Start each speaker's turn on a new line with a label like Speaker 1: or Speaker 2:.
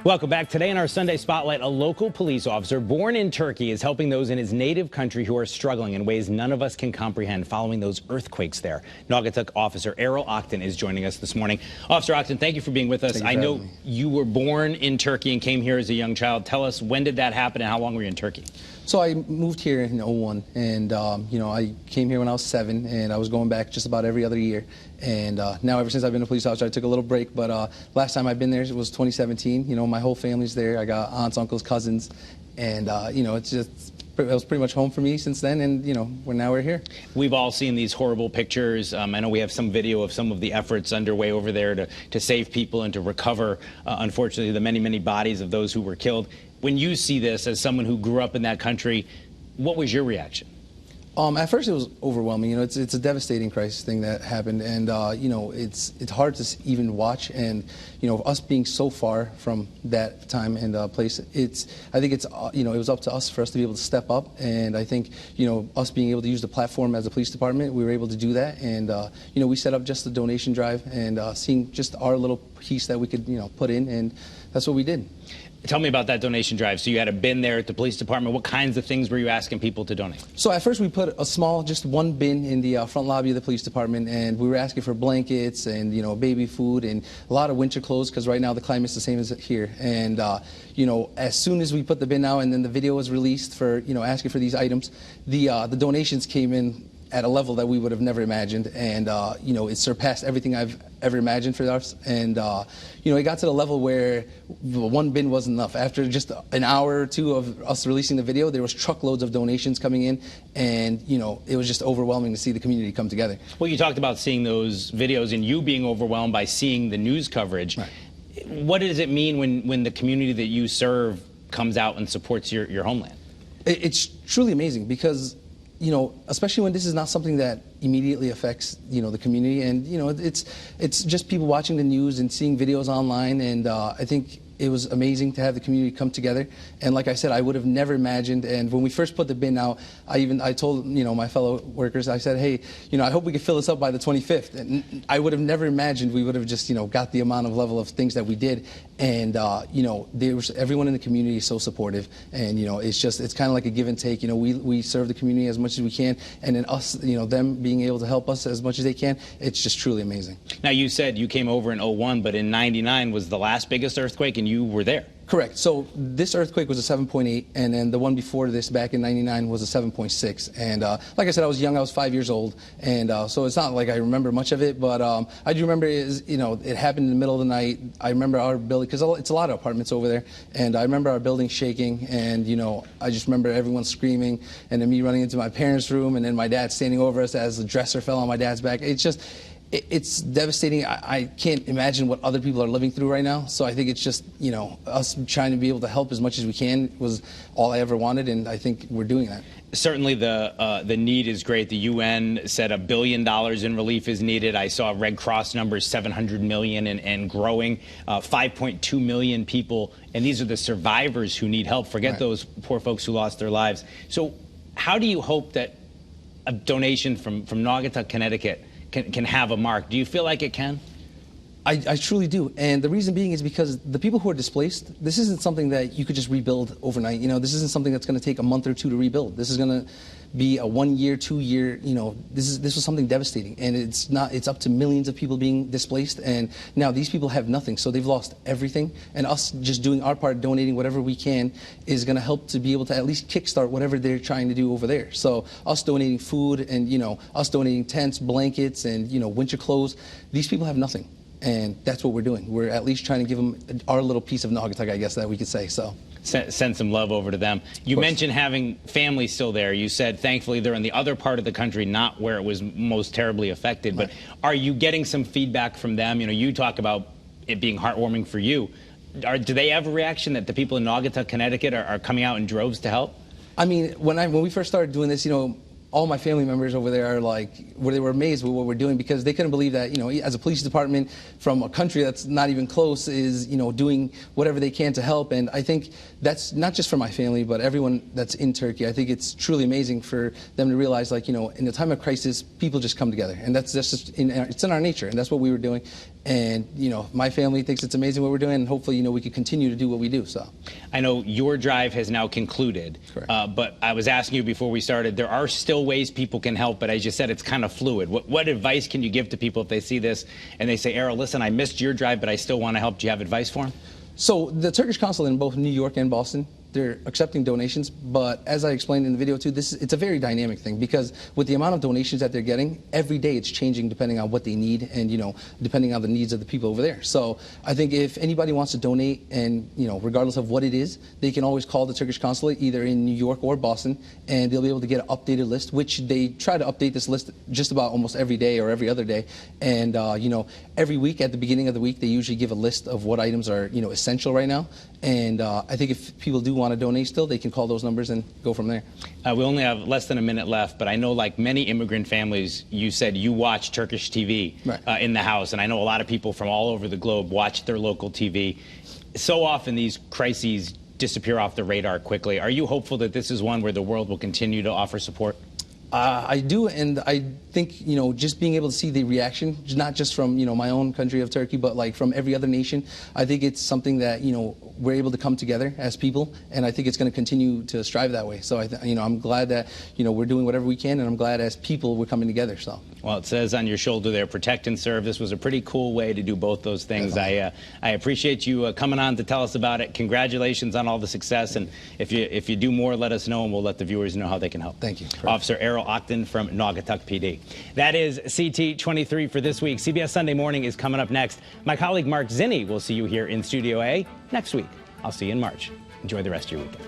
Speaker 1: Welcome back. Today in our Sunday Spotlight, a local police officer born in Turkey is helping those in his native country who are struggling in ways none of us can comprehend following those earthquakes there. Naugatuck officer Erol Okten is joining us this morning. Officer Okten, thank you for being with us. I know you were born in Turkey and came here as a young child. Tell us, when did that happen and how long were you in Turkey?
Speaker 2: So I moved here in '01, and I came here when I was 7, and I was going back just about every other year. And now ever since I've been a police officer, I took a little break, but last time I've been there was 2017. My whole family's there. I got aunts, uncles, cousins, and it was pretty much home for me since then, and we're here.
Speaker 1: We've all seen these horrible pictures. I know we have some video of some of the efforts underway over there to save people and to recover, unfortunately, the many, many bodies of those who were killed. When you see this as someone who grew up in that country, what was your reaction?
Speaker 2: At first, it was overwhelming. It's a devastating crisis thing that happened, and it's hard to even watch. And us being so far from that time and place, I think it was up to us for us to be able to step up. And I think us being able to use the platform as a police department, we were able to do that. And we set up just a donation drive and seeing just our little piece that we could put in, and that's what we did.
Speaker 1: Tell me about that donation drive. So you had a bin there at the police department. What kinds of things were you asking people to donate?
Speaker 2: So at first we put a small, just one bin in the front lobby of the police department, and we were asking for blankets and baby food and a lot of winter clothes, because right now the climate's the same as here. And as soon as we put the bin out and then the video was released for asking for these items, the donations came in at a level that we would have never imagined, and it surpassed everything I've ever imagined for us. And it got to the level where one bin wasn't enough. After just an hour or two of us releasing the video, there was truckloads of donations coming in, and it was just overwhelming to see the community come together.
Speaker 1: Well, you talked about seeing those videos and you being overwhelmed by seeing the news coverage.
Speaker 2: Right.
Speaker 1: What does it mean when the community that you serve comes out and supports your homeland?
Speaker 2: It's truly amazing, because especially when this is not something that immediately affects, the community. And, it's just people watching the news and seeing videos online. And I think it was amazing to have the community come together. And like I said, I would have never imagined. And when we first put the bin out, I told, my fellow workers, I said, hey, I hope we could fill this up by the 25th. And I would have never imagined we would have just, got the amount of level of things that we did. And, there was everyone in the community is so supportive. And, it's kind of like a give and take. We serve the community as much as we can. And then us, them being able to help us as much as they can, it's just truly amazing.
Speaker 1: Now, you said you came over in '01, but in '99 was the last biggest earthquake, and you were there.
Speaker 2: Correct. So this earthquake was a 7.8, and then the one before this back in '99 was a 7.6. And like I said, I was young. I was 5 years old, and so it's not like I remember much of it. But I do remember it happened in the middle of the night. I remember our building, because it's a lot of apartments over there, and I remember our building shaking. And I just remember everyone screaming, and then me running into my parents' room, and then my dad standing over us as the dresser fell on my dad's back. It's devastating. I can't imagine what other people are living through right now. So I think it's just, us trying to be able to help as much as we can was all I ever wanted, and I think we're doing that.
Speaker 1: Certainly the need is great. The UN said $1 billion in relief is needed. I saw Red Cross numbers, 700 million and growing, 5.2 million people. And these are the survivors who need help. Forget those poor folks who lost their lives. So how do you hope that a donation from Naugatuck, Connecticut, can have a mark? Do you feel like it can?
Speaker 2: I truly do. And the reason being is because the people who are displaced, this isn't something that you could just rebuild overnight. This isn't something that's going to take a month or two to rebuild. This is going to be a 1 year, 2 year, this was something devastating. And it's up to millions of people being displaced. And now these people have nothing. So they've lost everything. And us just doing our part, donating whatever we can, is going to help to be able to at least kickstart whatever they're trying to do over there. So us donating food and, us donating tents, blankets, and, winter clothes, these people have nothing. And that's what we're doing. We're at least trying to give them our little piece of Naugatuck, I guess, that we could say. So
Speaker 1: send some love over to them. You mentioned having family still there. You said, thankfully, they're in the other part of the country, not where it was most terribly affected. But are you getting some feedback from them? You talk about it being heartwarming for you. Do they have a reaction that the people in Naugatuck, Connecticut are coming out in droves to help?
Speaker 2: I mean, when we first started doing this, all my family members over there are they were amazed with what we're doing, because they couldn't believe that, as a police department from a country that's not even close is, doing whatever they can to help. And I think that's not just for my family, but everyone that's in Turkey. I think it's truly amazing for them to realize, in the time of crisis, people just come together. And that's just it's in our nature. And that's what we were doing. And, you know, my family thinks it's amazing what we're doing, and hopefully, you know, we can continue to do what we do. So
Speaker 1: I know your drive has now concluded, but I was asking you before we started, there are still ways people can help, but as you said, it's kind of fluid. What advice can you give to people if they see this and they say, Erol, listen, I missed your drive, but I still want to help. Do you have advice for them?
Speaker 2: So the Turkish consulate in both New York and Boston, they're accepting donations, but as I explained in the video too, it's a very dynamic thing, because with the amount of donations that they're getting, every day it's changing depending on what they need and, you know, depending on the needs of the people over there. So I think if anybody wants to donate, and, you know, regardless of what it is, they can always call the Turkish consulate either in New York or Boston, and they'll be able to get an updated list, which they try to update this list just about almost every day or every other day. And, you know, every week at the beginning of the week, they usually give a list of what items are, you know, essential right now. And I think if people do want to donate still, they can call those numbers and go from there.
Speaker 1: We only have less than a minute left, but I know, like many immigrant families, you said you watch Turkish TV in the house, and I know a lot of people from all over the globe watch their local TV. So often these crises disappear off the radar quickly. Are you hopeful that this is one where the world will continue to offer support?
Speaker 2: I do, and I think, you know, just being able to see the reaction, not just from, you know, my own country of Turkey, but like from every other nation, I think it's something that, you know, we're able to come together as people, and I think it's going to continue to strive that way. So, you know, I'm glad that, you know, we're doing whatever we can, and I'm glad as people we're coming together. So.
Speaker 1: Well, it says on your shoulder there, protect and serve. This was a pretty cool way to do both those things. I appreciate you coming on to tell us about it. Congratulations on all the success, and if you do more, let us know, and we'll let the viewers know how they can help.
Speaker 2: Thank you.
Speaker 1: Officer Erol Okten from Naugatuck PD. That is CT 23 for this week. CBS Sunday Morning is coming up next. My colleague Mark Zinni will see you here in Studio A next week. I'll see you in March. Enjoy the rest of your weekend.